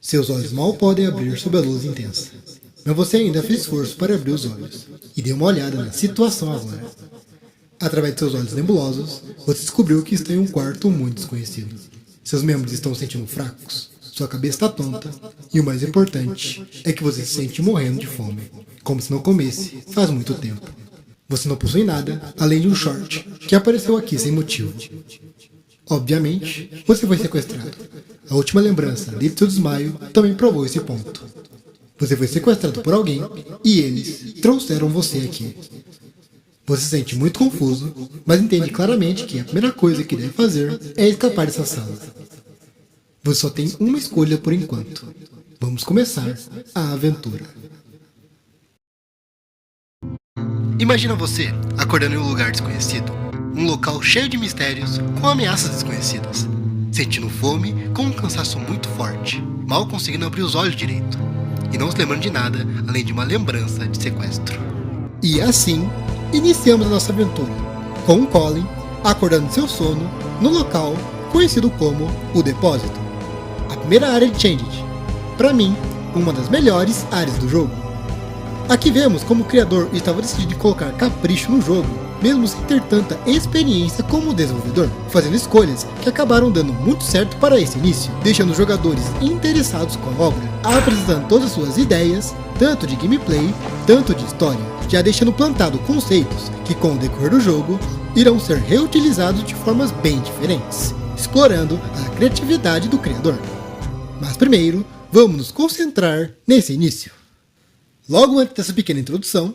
Seus olhos mal podem abrir sob a luz intensa. Mas você ainda fez esforço para abrir os olhos e deu uma olhada na situação agora. Através de seus olhos nebulosos, você descobriu que está em um quarto muito desconhecido. Seus membros estão se sentindo fracos, sua cabeça está tonta, e o mais importante é que você se sente morrendo de fome, como se não comesse faz muito tempo. Você não possui nada além de um short que apareceu aqui sem motivo. Obviamente, você foi sequestrado. A última lembrança de seu desmaio também provou esse ponto. Você foi sequestrado por alguém e eles trouxeram você aqui. Você se sente muito confuso, mas entende claramente que a primeira coisa que deve fazer é escapar dessa sala. Você só tem uma escolha por enquanto. Vamos começar a aventura. Imagina você acordando em um lugar desconhecido, um local cheio de mistérios com ameaças desconhecidas, sentindo fome com um cansaço muito forte, mal conseguindo abrir os olhos direito, e não se lembrando de nada além de uma lembrança de sequestro. E assim, iniciamos a nossa aventura, com o Colin acordando de seu sono no local conhecido como o Depósito, a primeira área de Changed, para mim, uma das melhores áreas do jogo. Aqui vemos como o criador estava decidido em colocar capricho no jogo, mesmo sem ter tanta experiência como desenvolvedor, fazendo escolhas que acabaram dando muito certo para esse início, deixando os jogadores interessados com a obra, apresentando todas as suas ideias, tanto de gameplay, tanto de história, já deixando plantado conceitos que com o decorrer do jogo irão ser reutilizados de formas bem diferentes, explorando a criatividade do criador. Mas primeiro, vamos nos concentrar nesse início. Logo antes dessa pequena introdução,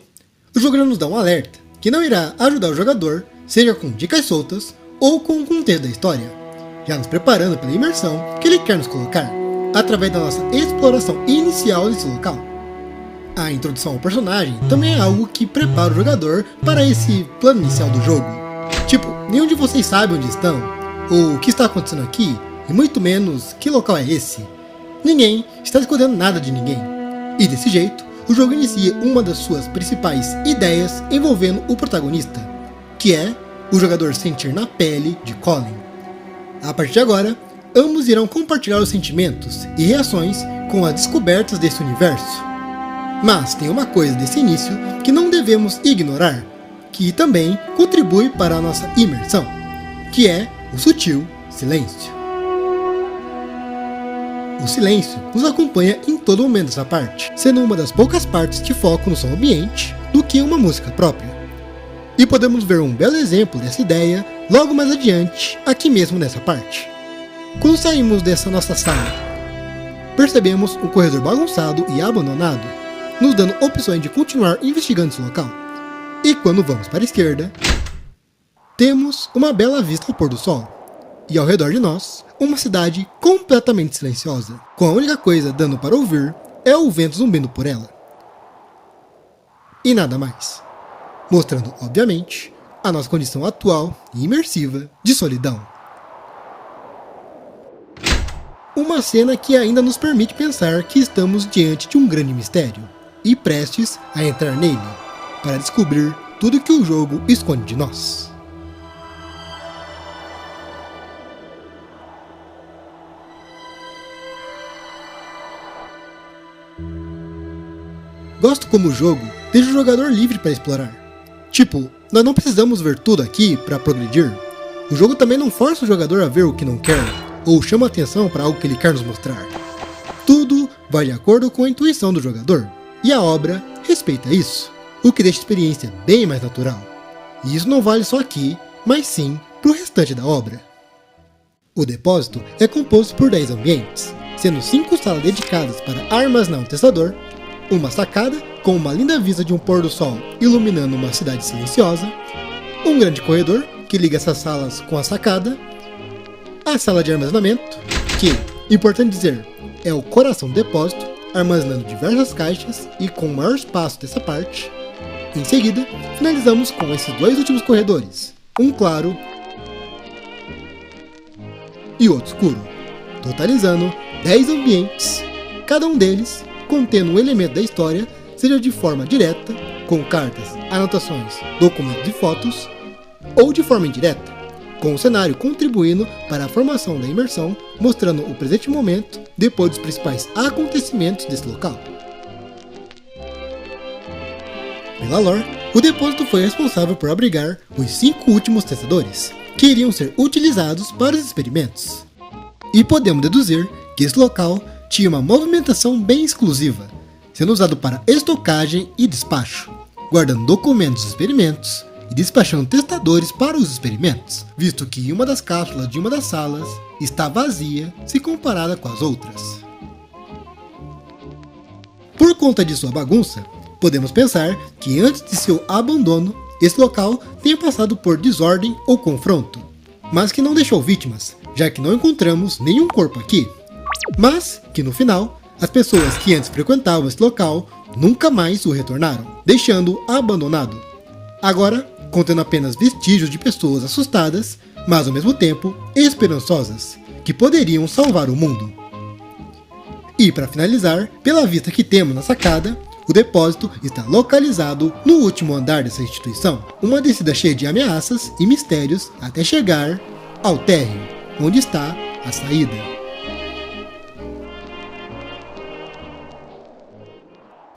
o jogo nos dá um alerta que não irá ajudar o jogador, seja com dicas soltas ou com o contexto da história, já nos preparando pela imersão que ele quer nos colocar, através da nossa exploração inicial desse local. A introdução ao personagem também é algo que prepara o jogador para esse plano inicial do jogo. Tipo, nenhum de vocês sabe onde estão, ou o que está acontecendo aqui, e muito menos que local é esse. Ninguém está escondendo nada de ninguém, e desse jeito, o jogo inicia uma das suas principais ideias envolvendo o protagonista, que é o jogador sentir na pele de Colin. A partir de agora, ambos irão compartilhar os sentimentos e reações com as descobertas desse universo. Mas tem uma coisa desse início que não devemos ignorar, que também contribui para a nossa imersão, que é o sutil silêncio. O silêncio nos acompanha em todo momento dessa parte, sendo uma das poucas partes de foco no som ambiente do que uma música própria. E podemos ver um belo exemplo dessa ideia logo mais adiante, aqui mesmo nessa parte. Quando saímos dessa nossa sala, percebemos um corredor bagunçado e abandonado, nos dando opções de continuar investigando esse local. E quando vamos para a esquerda, temos uma bela vista ao pôr do sol. E ao redor de nós, uma cidade completamente silenciosa, com a única coisa dando para ouvir é o vento zumbindo por ela. E nada mais. Mostrando, obviamente, a nossa condição atual e imersiva de solidão. Uma cena que ainda nos permite pensar que estamos diante de um grande mistério, e prestes a entrar nele, para descobrir tudo que o jogo esconde de nós. Gosto como o jogo deixa o jogador livre para explorar. Tipo, nós não precisamos ver tudo aqui para progredir. O jogo também não força o jogador a ver o que não quer, ou chama atenção para algo que ele quer nos mostrar. Tudo vai de acordo com a intuição do jogador, e a obra respeita isso, o que deixa a experiência bem mais natural. E isso não vale só aqui, mas sim para o restante da obra. O depósito é composto por 10 ambientes, sendo 5 salas dedicadas para armazenar um testador, uma sacada com uma linda vista de um pôr do sol iluminando uma cidade silenciosa, um grande corredor que liga essas salas com a sacada, a sala de armazenamento, que, importante dizer, é o coração do depósito, armazenando diversas caixas e com o maior espaço dessa parte. Em seguida, finalizamos com esses 2 últimos corredores, um claro e outro escuro, totalizando 10 ambientes, cada um deles contendo um elemento da história, seja de forma direta, com cartas, anotações, documentos e fotos, ou de forma indireta, com o cenário contribuindo para a formação da imersão, mostrando o presente momento depois dos principais acontecimentos desse local. Pela lore, o depósito foi responsável por abrigar os 5 últimos testadores, que iriam ser utilizados para os experimentos. E podemos deduzir que esse local tinha uma movimentação bem exclusiva, sendo usado para estocagem e despacho, guardando documentos dos experimentos e despachando testadores para os experimentos, visto que uma das cápsulas de uma das salas está vazia se comparada com as outras. Por conta de sua bagunça, podemos pensar que antes de seu abandono, esse local tenha passado por desordem ou confronto, mas que não deixou vítimas, já que não encontramos nenhum corpo aqui, mas que no final, as pessoas que antes frequentavam esse local nunca mais o retornaram, deixando-o abandonado. Agora, contendo apenas vestígios de pessoas assustadas, mas ao mesmo tempo esperançosas, que poderiam salvar o mundo. E para finalizar, pela vista que temos na sacada, o depósito está localizado no último andar dessa instituição, uma descida cheia de ameaças e mistérios até chegar ao térreo, onde está a saída.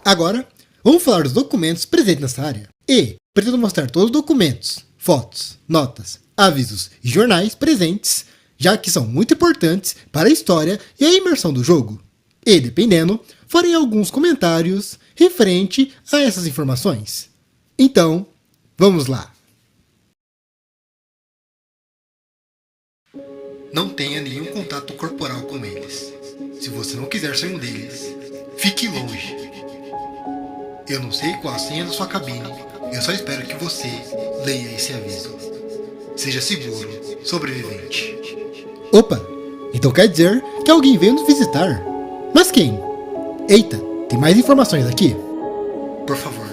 Agora, vamos falar dos documentos presentes nessa área. E pretendo mostrar todos os documentos, fotos, notas, avisos e jornais presentes, já que são muito importantes para a história e a imersão do jogo. E, dependendo, farei alguns comentários referente a essas informações. Então, vamos lá! Não tenha nenhum contato corporal com eles. Se você não quiser ser um deles, fique longe. Eu não sei qual a senha da sua cabine, eu só espero que você leia esse aviso. Seja seguro, sobrevivente. Opa, então quer dizer que alguém veio nos visitar. Mas quem? Eita, tem mais informações aqui? Por favor,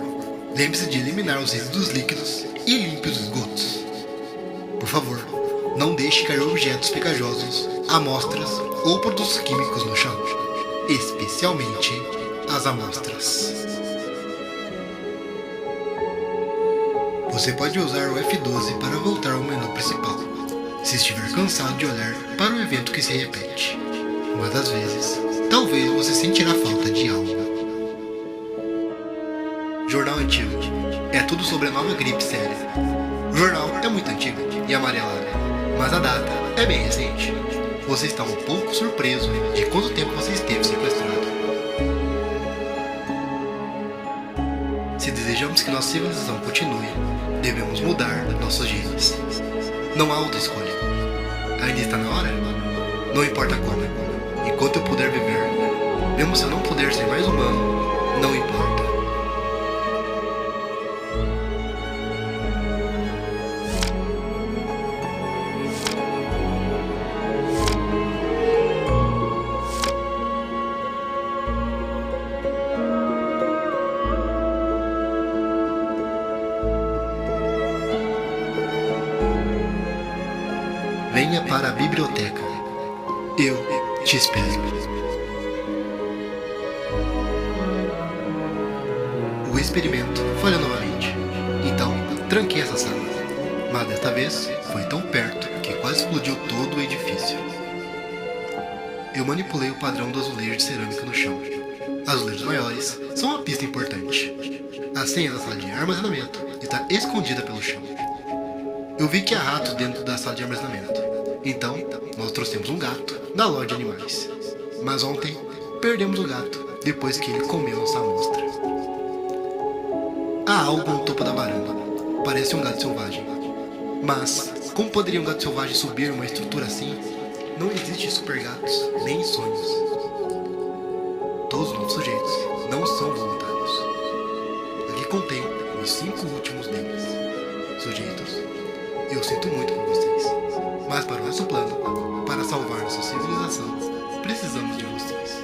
lembre-se de eliminar os resíduos líquidos e limpe os esgotos. Por favor, não deixe cair objetos pegajosos, amostras ou produtos químicos no chão, especialmente as amostras. Você pode usar o F12 para voltar ao menu principal, se estiver cansado de olhar para o evento que se repete. Mas às vezes, talvez você sentirá falta de algo. Jornal antigo. É tudo sobre a nova gripe séria. O jornal é muito antigo e amarelado, mas a data é bem recente. Você está um pouco surpreso de quanto tempo você esteve sequestrado. Se desejamos que nossa civilização continue, devemos mudar nossos genes. Não há outra escolha. Ainda está na hora? Não importa como. Enquanto eu puder viver, mesmo se eu não puder ser mais humano, não importa. Venha para a biblioteca. Eu te espero. O experimento falhou novamente. Então, tranquei essa sala. Mas desta vez, foi tão perto que quase explodiu todo o edifício. Eu manipulei o padrão do azulejo de cerâmica no chão. Azulejos maiores são uma pista importante. A senha da sala de armazenamento está escondida pelo chão. Eu vi que há ratos dentro da sala de armazenamento. Então, nós trouxemos um gato da loja de animais. Mas ontem, perdemos o gato depois que ele comeu nossa amostra. Há algo no topo da varanda. Parece um gato selvagem. Mas, como poderia um gato selvagem subir uma estrutura assim? Não existe super gatos, nem em sonhos. Todos os novos sujeitos não são voluntários. Aqui contém os 5 últimos deles. Sujeitos, eu sinto muito por vocês. Mas para o nosso plano, para salvar nossa civilização, precisamos de vocês.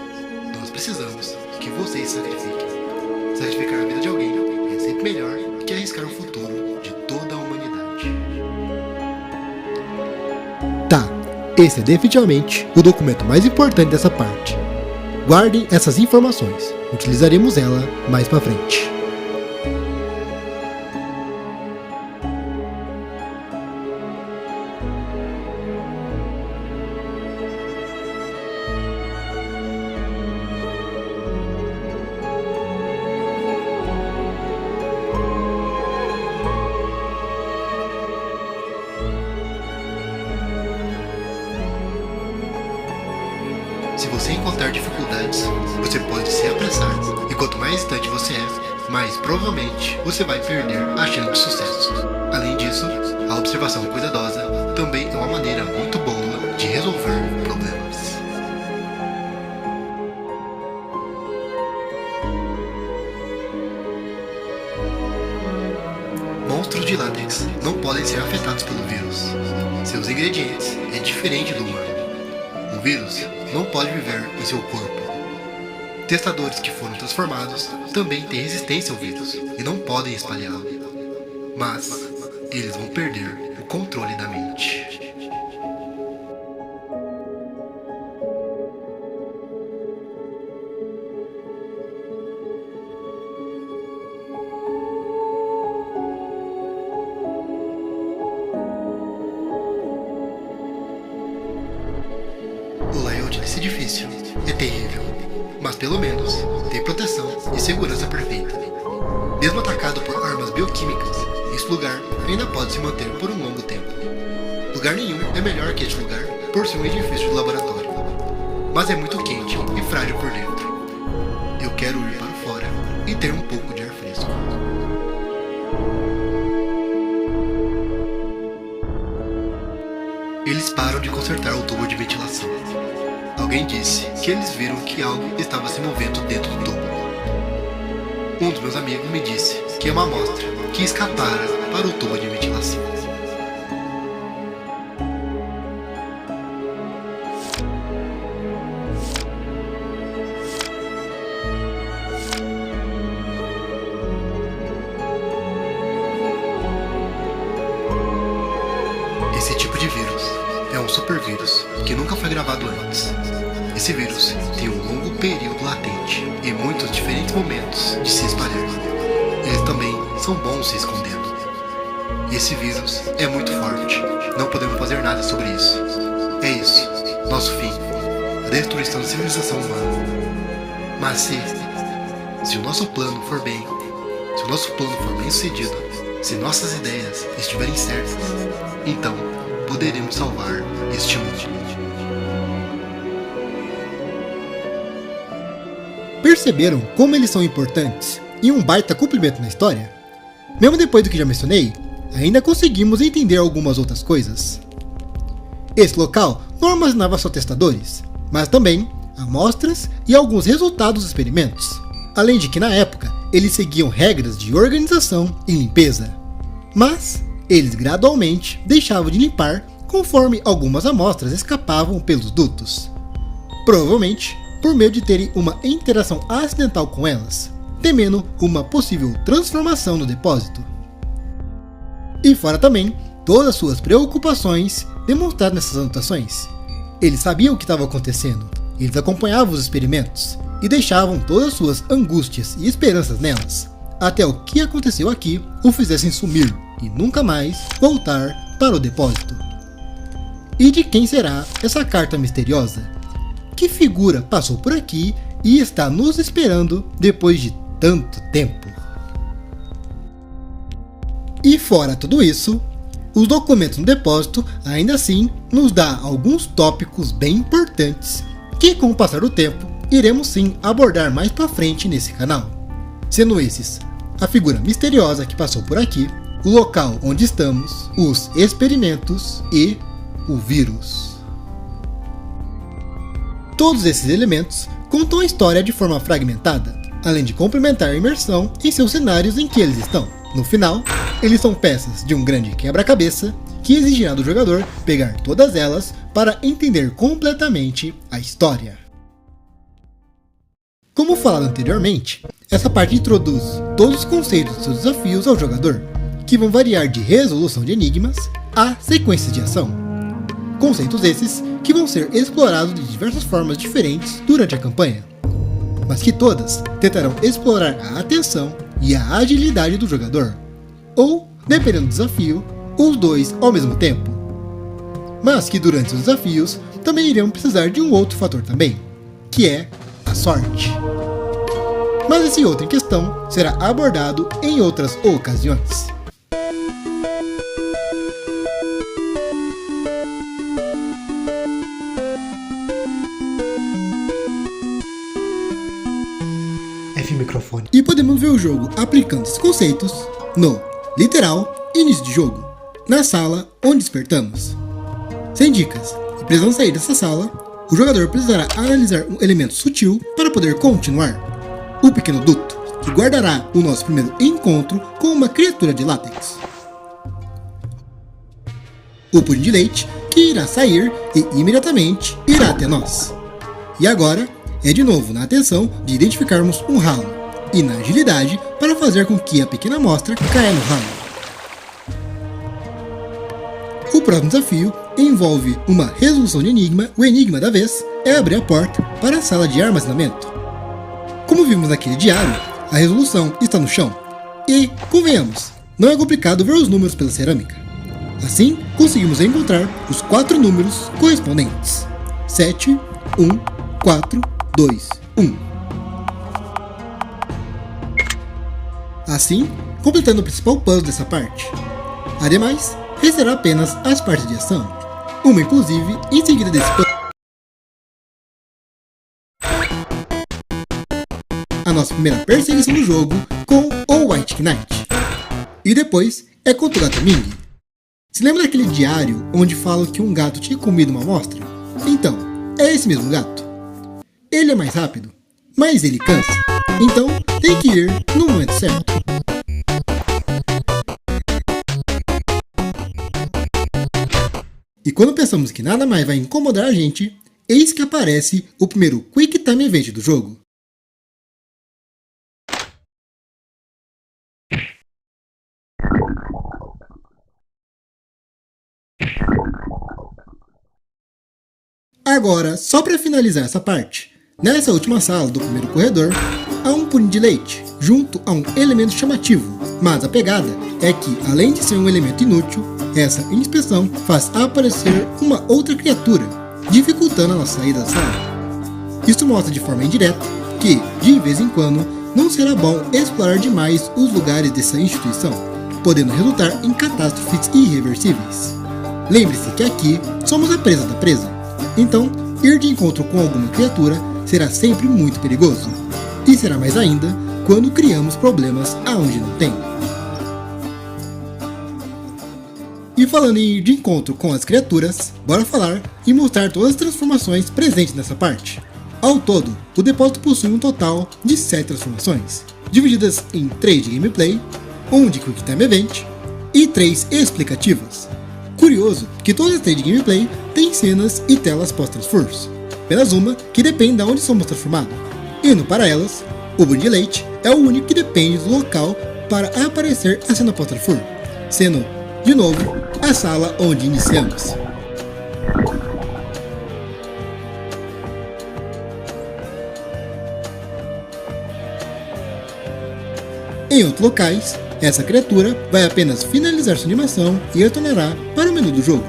Nós precisamos que vocês se sacrifiquem. Sacrificar a vida de alguém é sempre melhor que arriscar o futuro de toda a humanidade. Tá, esse é definitivamente o documento mais importante dessa parte. Guardem essas informações, utilizaremos ela mais pra frente. Se você encontrar dificuldades, você pode se apressar, e quanto mais distante você é, mais provavelmente você vai perder a chance de sucesso. Além disso, a observação cuidadosa também é uma maneira muito boa de resolver problemas. Monstros de látex não podem ser afetados pelo vírus. Seus ingredientes é diferente do humano. O vírus não pode viver em seu corpo. Testadores que foram transformados também têm resistência ao vírus e não podem espalhá-lo. Mas eles vão perder o controle da mente. O layout desse edifício é terrível, mas pelo menos tem proteção e segurança perfeita. Mesmo atacado por armas bioquímicas, esse lugar ainda pode se manter por um longo tempo. Lugar nenhum é melhor que este lugar por ser um edifício de laboratório, mas é muito quente e frágil por dentro. Eu quero ir para fora e ter um pouco de ar fresco. Eles param de consertar o tubo de ventilação. Alguém disse que eles viram que algo estava se movendo dentro do tubo. Um dos meus amigos me disse que é uma amostra que escapara para o tubo de ventilação. Esse tipo de vírus é um supervírus que nunca foi gravado antes. Esse vírus tem um longo período latente e muitos diferentes momentos de se espalhar. Eles também são bons se escondendo. Esse vírus é muito forte, não podemos fazer nada sobre isso. É isso, nosso fim, a destruição da civilização humana. Mas se o nosso plano for bem sucedido, se nossas ideias estiverem certas, então poderemos salvar este mundo. Perceberam como eles são importantes e um baita cumprimento na história? Mesmo depois do que já mencionei, ainda conseguimos entender algumas outras coisas. Esse local não armazenava só testadores, mas também amostras e alguns resultados dos experimentos, além de que na época eles seguiam regras de organização e limpeza. Mas eles gradualmente deixavam de limpar conforme algumas amostras escapavam pelos dutos. Provavelmente por medo de terem uma interação acidental com elas, temendo uma possível transformação no depósito. E fora também todas suas preocupações demonstradas nessas anotações. Eles sabiam o que estava acontecendo, eles acompanhavam os experimentos e deixavam todas suas angústias e esperanças nelas, até o que aconteceu aqui o fizessem sumir e nunca mais voltar para o depósito. E de quem será essa carta misteriosa? Que figura passou por aqui e está nos esperando depois de tanto tempo? E fora tudo isso, os documentos no depósito ainda assim nos dá alguns tópicos bem importantes que com o passar do tempo iremos sim abordar mais pra frente nesse canal. Sendo esses a figura misteriosa que passou por aqui, o local onde estamos, os experimentos e o vírus. Todos esses elementos contam a história de forma fragmentada, além de complementar a imersão em seus cenários em que eles estão. No final, eles são peças de um grande quebra-cabeça que exigirá do jogador pegar todas elas para entender completamente a história. Como falado anteriormente, essa parte introduz todos os conceitos dos seus desafios ao jogador, que vão variar de resolução de enigmas a sequências de ação. Conceitos esses que vão ser explorados de diversas formas diferentes durante a campanha, mas que todas tentarão explorar a atenção e a agilidade do jogador, ou, dependendo do desafio, os dois ao mesmo tempo. Mas que durante os desafios também irão precisar de um outro fator também, que é a sorte. Mas esse outro em questão será abordado em outras ocasiões. o jogo aplicando esses conceitos no literal início de jogo, na sala onde despertamos. Sem dicas e precisando sair dessa sala, o jogador precisará analisar um elemento sutil para poder continuar. O pequeno duto, que guardará o nosso primeiro encontro com uma criatura de látex. O pudim de leite, que irá sair e imediatamente irá até nós. E agora, é de novo na atenção de identificarmos um ralo, e na agilidade para fazer com que a pequena amostra caia no ralo. O próximo desafio envolve uma resolução de enigma. O enigma da vez é abrir a porta para a sala de armazenamento. Como vimos naquele diário, a resolução está no chão, e, convenhamos, não é complicado ver os números pela cerâmica. Assim, conseguimos encontrar os 4 números correspondentes: 7, 1, 4, 2, 1. Assim, completando o principal puzzle dessa parte. Ademais, restará apenas as partes de ação, uma inclusive em seguida desse puzzle. A nossa primeira perseguição do jogo com o White Knight. E depois é contra o gato Ming. Se lembra daquele diário onde falam que um gato tinha comido uma amostra? Então, é esse mesmo gato. Ele é mais rápido, mas ele cansa, então tem que ir no momento certo. E quando pensamos que nada mais vai incomodar a gente, eis que aparece o primeiro Quick Time Event do jogo. Agora, só para finalizar essa parte, nessa última sala do primeiro corredor, há um pudim de leite, junto a um elemento chamativo, mas a pegada é que, além de ser um elemento inútil, essa inspeção faz aparecer uma outra criatura, dificultando a nossa saída da sala. Isso mostra de forma indireta que, de vez em quando, não será bom explorar demais os lugares dessa instituição, podendo resultar em catástrofes irreversíveis. Lembre-se que aqui somos a presa da presa, então ir de encontro com alguma criatura será sempre muito perigoso, e será mais ainda quando criamos problemas aonde não tem. E falando em ir de encontro com as criaturas, bora falar e mostrar todas as transformações presentes nessa parte. Ao todo, o depósito possui um total de 7 transformações, divididas em 3 de gameplay, 1 de Quick Time Event e 3 explicativas. Curioso que todas as 3 de gameplay têm cenas e telas pós-transfers, apenas uma que depende de onde somos transformados. Indo para elas, o pudim de leite é o único que depende do local para aparecer a cena pós-transfer, sendo, de novo, a sala onde iniciamos. Em outros locais, essa criatura vai apenas finalizar sua animação e retornará para o menu do jogo.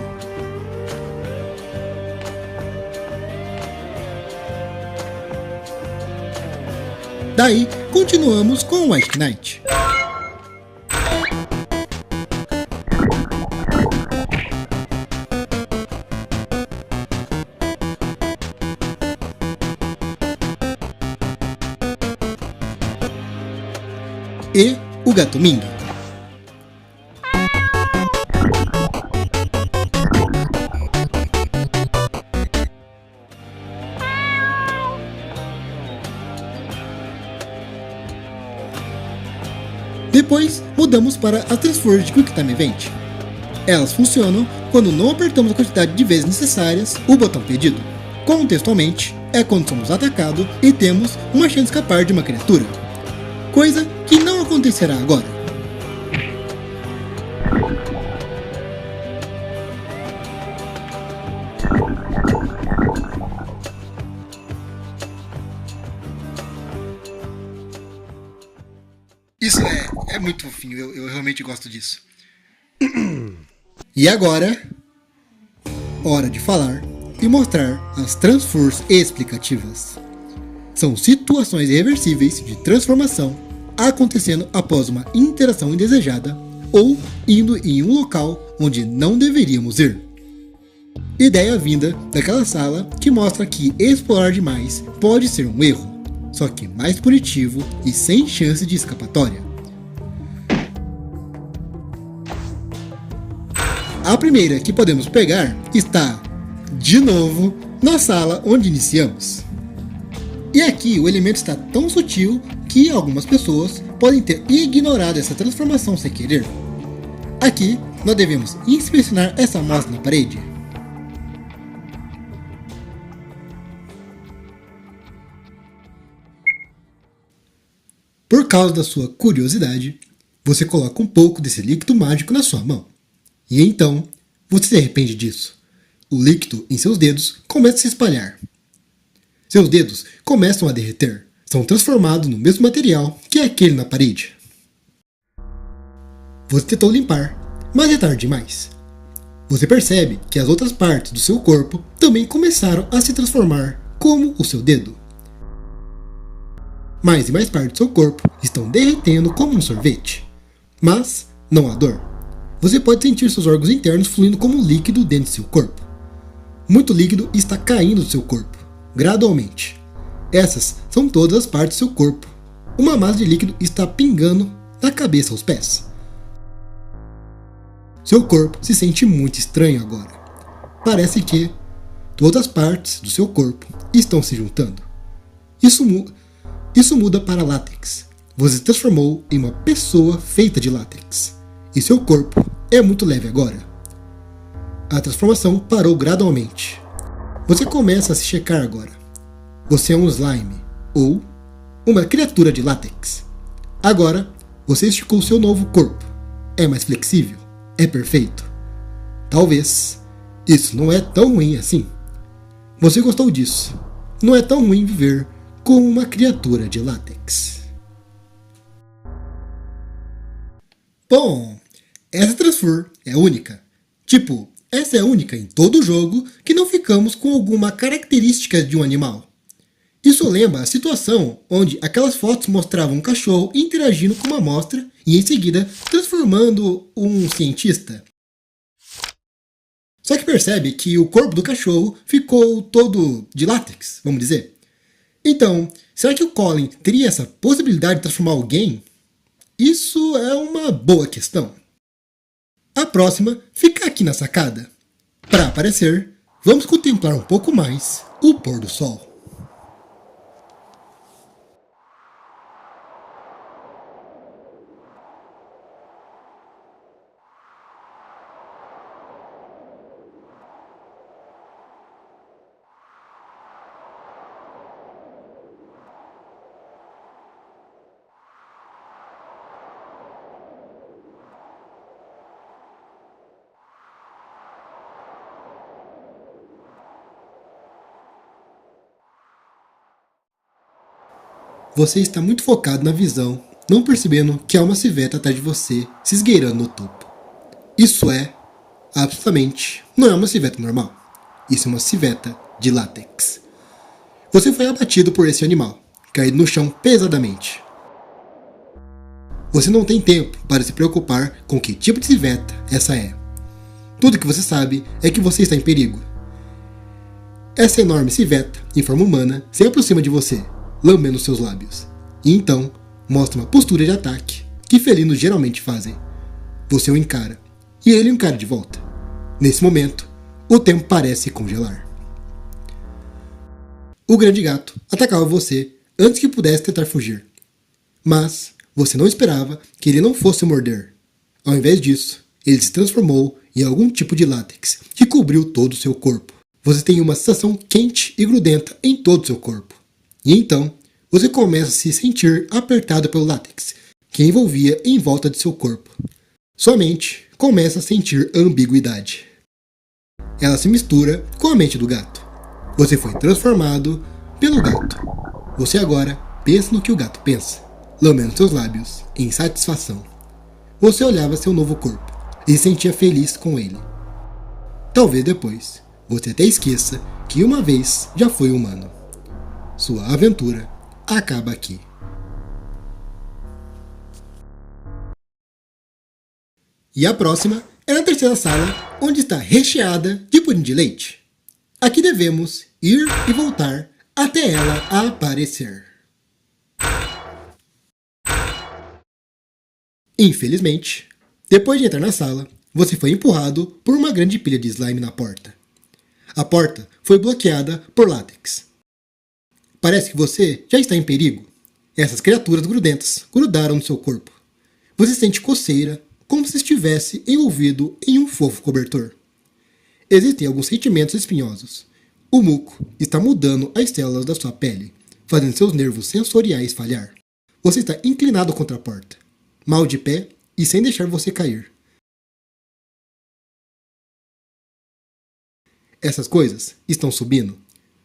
Daí, continuamos com o White Knight. E o gato Ming. Depois, mudamos para as transfers de Quick Time Event. Elas funcionam quando não apertamos a quantidade de vezes necessárias o botão pedido. Contextualmente, é quando somos atacados e temos uma chance de escapar de uma criatura, coisa que não acontecerá agora. Isso é muito fofinho, eu realmente gosto disso. E agora, hora de falar e mostrar as transfers explicativas. São situações irreversíveis de transformação acontecendo após uma interação indesejada ou indo em um local onde não deveríamos ir. Ideia vinda daquela sala que mostra que explorar demais pode ser um erro. só que mais punitivo e sem chance de escapatória. A primeira que podemos pegar está, de novo, na sala onde iniciamos. E aqui o elemento está tão sutil que algumas pessoas podem ter ignorado essa transformação sem querer. Aqui nós devemos inspecionar essa amostra na parede. Por causa da sua curiosidade, você coloca um pouco desse líquido mágico na sua mão. E então, você se arrepende disso. O líquido em seus dedos começa a se espalhar. Seus dedos começam a derreter. São transformados no mesmo material que aquele na parede. Você tentou limpar, mas é tarde demais. Você percebe que as outras partes do seu corpo também começaram a se transformar, como o seu dedo. Mais e mais partes do seu corpo estão derretendo como um sorvete. Mas não há dor. Você pode sentir seus órgãos internos fluindo como líquido dentro de seu corpo. Muito líquido está caindo do seu corpo, gradualmente. Essas são todas as partes do seu corpo. Uma massa de líquido está pingando da cabeça aos pés. Seu corpo se sente muito estranho agora. Parece que todas as partes do seu corpo estão se juntando. Isso muda para látex. Você se transformou em uma pessoa feita de látex. E seu corpo é muito leve agora. A transformação parou gradualmente. Você começa a se checar agora. Você é um slime, ou uma criatura de látex. Agora, você esticou seu novo corpo. É mais flexível. É perfeito. Talvez isso não é tão ruim assim. Você gostou disso. Não é tão ruim viver como uma criatura de látex. Bom, essa transfer é única. Tipo, essa é única em todo o jogo que não ficamos com alguma característica de um animal. Isso lembra a situação onde aquelas fotos mostravam um cachorro interagindo com uma amostra e em seguida transformando um cientista. Só que percebe que o corpo do cachorro ficou todo de látex, vamos dizer. Então, será que o Colin teria essa possibilidade de transformar alguém? Isso é uma boa questão. A próxima fica aqui na sacada. Para aparecer, vamos contemplar um pouco mais o pôr do sol. Você está muito focado na visão, não percebendo que há uma civeta atrás de você se esgueirando no topo. Isso absolutamente, não é uma civeta normal. Isso é uma civeta de látex. Você foi abatido por esse animal, caído no chão pesadamente. Você não tem tempo para se preocupar com que tipo de civeta essa é. Tudo que você sabe é que você está em perigo. Essa enorme civeta, em forma humana, se aproxima de você, lambendo seus lábios. E então, mostra uma postura de ataque, que felinos geralmente fazem. Você o encara, e ele o encara de volta. Nesse momento, o tempo parece congelar. O grande gato atacava você antes que pudesse tentar fugir. Mas, você não esperava que ele não fosse o morder. Ao invés disso, ele se transformou em algum tipo de látex que cobriu todo o seu corpo. Você tem uma sensação quente e grudenta em todo o seu corpo. E então, você começa a se sentir apertado pelo látex, que envolvia em volta de seu corpo. Sua mente começa a sentir ambiguidade. Ela se mistura com a mente do gato. Você foi transformado pelo gato. Você agora pensa no que o gato pensa, lambendo seus lábios em satisfação. Você olhava seu novo corpo e se sentia feliz com ele. Talvez depois, você até esqueça que uma vez já foi humano. Sua aventura acaba aqui. E a próxima é na terceira sala, onde está recheada de pudim de leite. Aqui devemos ir e voltar até ela aparecer. Infelizmente, depois de entrar na sala, você foi empurrado por uma grande pilha de slime na porta. A porta foi bloqueada por látex. Parece que você já está em perigo. Essas criaturas grudentas grudaram no seu corpo. Você sente coceira, como se estivesse envolvido em um fofo cobertor. Existem alguns sentimentos espinhosos. O muco está mudando as células da sua pele, fazendo seus nervos sensoriais falhar. Você está inclinado contra a porta, mal de pé e sem deixar você cair. Essas coisas estão subindo.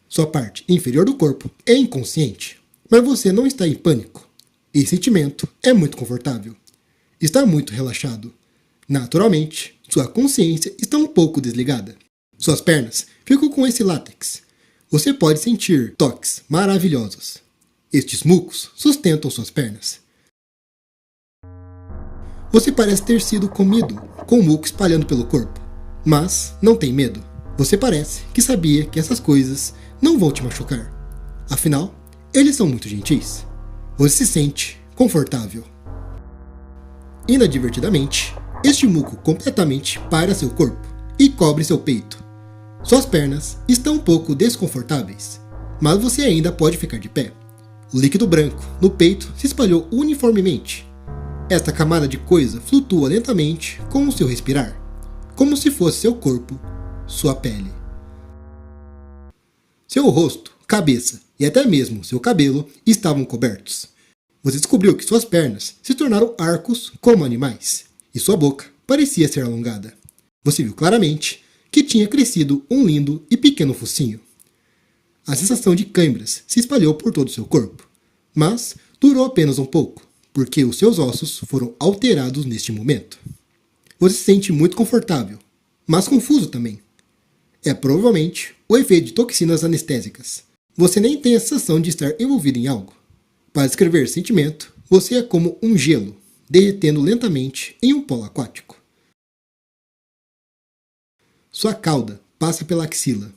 Sua parte inferior do corpo é inconsciente, mas você não está em pânico. Esse sentimento é muito confortável. Está muito relaxado. Naturalmente, sua consciência está um pouco desligada. Suas pernas ficam com esse látex. Você pode sentir toques maravilhosos. Estes mucos sustentam suas pernas. Você parece ter sido comido, com o muco espalhando pelo corpo. Mas não tem medo. Você parece que sabia que essas coisas não vão te machucar. Afinal, eles são muito gentis. Você se sente confortável. Inadvertidamente, este muco completamente para seu corpo e cobre seu peito. Suas pernas estão um pouco desconfortáveis, mas você ainda pode ficar de pé. O líquido branco no peito se espalhou uniformemente. Esta camada de coisa flutua lentamente com o seu respirar, como se fosse seu corpo, sua pele. Seu rosto, cabeça e até mesmo seu cabelo estavam cobertos. Você descobriu que suas pernas se tornaram arcos como animais, e sua boca parecia ser alongada. Você viu claramente que tinha crescido um lindo e pequeno focinho. A sensação de câimbras se espalhou por todo o seu corpo, mas durou apenas um pouco, porque os seus ossos foram alterados neste momento. Você se sente muito confortável, mas confuso também. É provavelmente o efeito de toxinas anestésicas. Você nem tem a sensação de estar envolvido em algo. Para descrever esse sentimento, você é como um gelo, derretendo lentamente em um polo aquático. Sua cauda passa pela axila.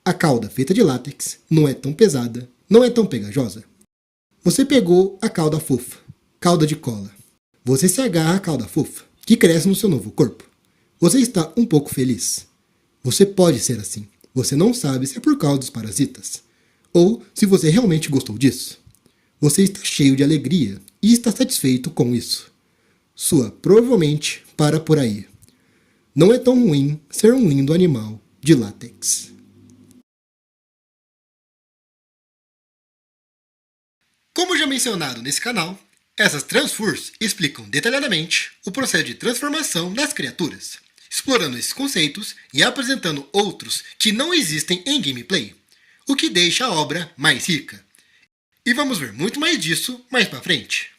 A cauda feita de látex não é tão pesada, não é tão pegajosa. Você pegou a cauda fofa, cauda de cola. Você se agarra à cauda fofa, que cresce no seu novo corpo. Você está um pouco feliz. Você pode ser assim. Você não sabe se é por causa dos parasitas, ou se você realmente gostou disso. Você está cheio de alegria e está satisfeito com isso. Sua provavelmente para por aí. Não é tão ruim ser um lindo animal de látex. Como já mencionado nesse canal, essas Transfurs explicam detalhadamente o processo de transformação das criaturas, explorando esses conceitos e apresentando outros que não existem em gameplay, o que deixa a obra mais rica. E vamos ver muito mais disso mais pra frente.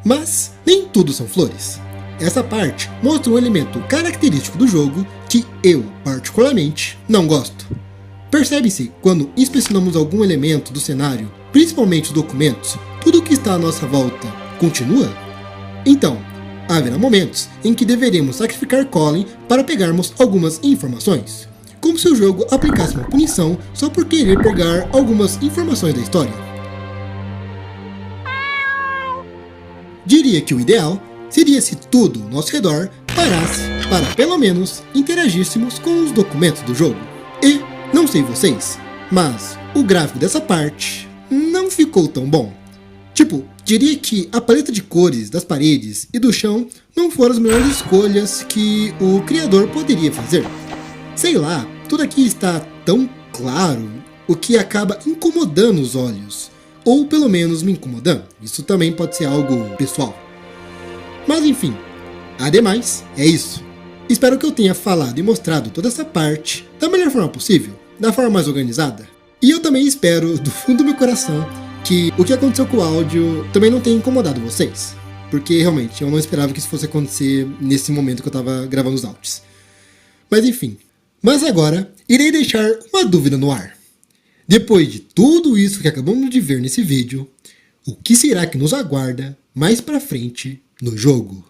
Mas nem tudo são flores. Essa parte mostra um elemento característico do jogo que eu, particularmente, não gosto. Percebe-se quando inspecionamos algum elemento do cenário, principalmente os documentos, tudo o que está à nossa volta continua? Então, haverá momentos em que deveremos sacrificar Colin para pegarmos algumas informações, como se o jogo aplicasse uma punição só por querer pegar algumas informações da história. Diria que o ideal seria se tudo ao nosso redor parasse para pelo menos interagíssemos com os documentos do jogo. E, não sei vocês, mas o gráfico dessa parte não ficou tão bom. Tipo, diria que a paleta de cores das paredes e do chão não foram as melhores escolhas que o criador poderia fazer. Sei lá, tudo aqui está tão claro, o que acaba incomodando os olhos. Ou pelo menos me incomodando. Isso também pode ser algo pessoal. Mas enfim, ademais, é isso. Espero que eu tenha falado e mostrado toda essa parte da melhor forma possível, da forma mais organizada. E eu também espero, do fundo do meu coração, que o que aconteceu com o áudio também não tenha incomodado vocês. Porque realmente, eu não esperava que isso fosse acontecer nesse momento que eu estava gravando os áudios. Mas enfim. Mas agora, irei deixar uma dúvida no ar. Depois de tudo isso que acabamos de ver nesse vídeo, o que será que nos aguarda mais pra frente no jogo?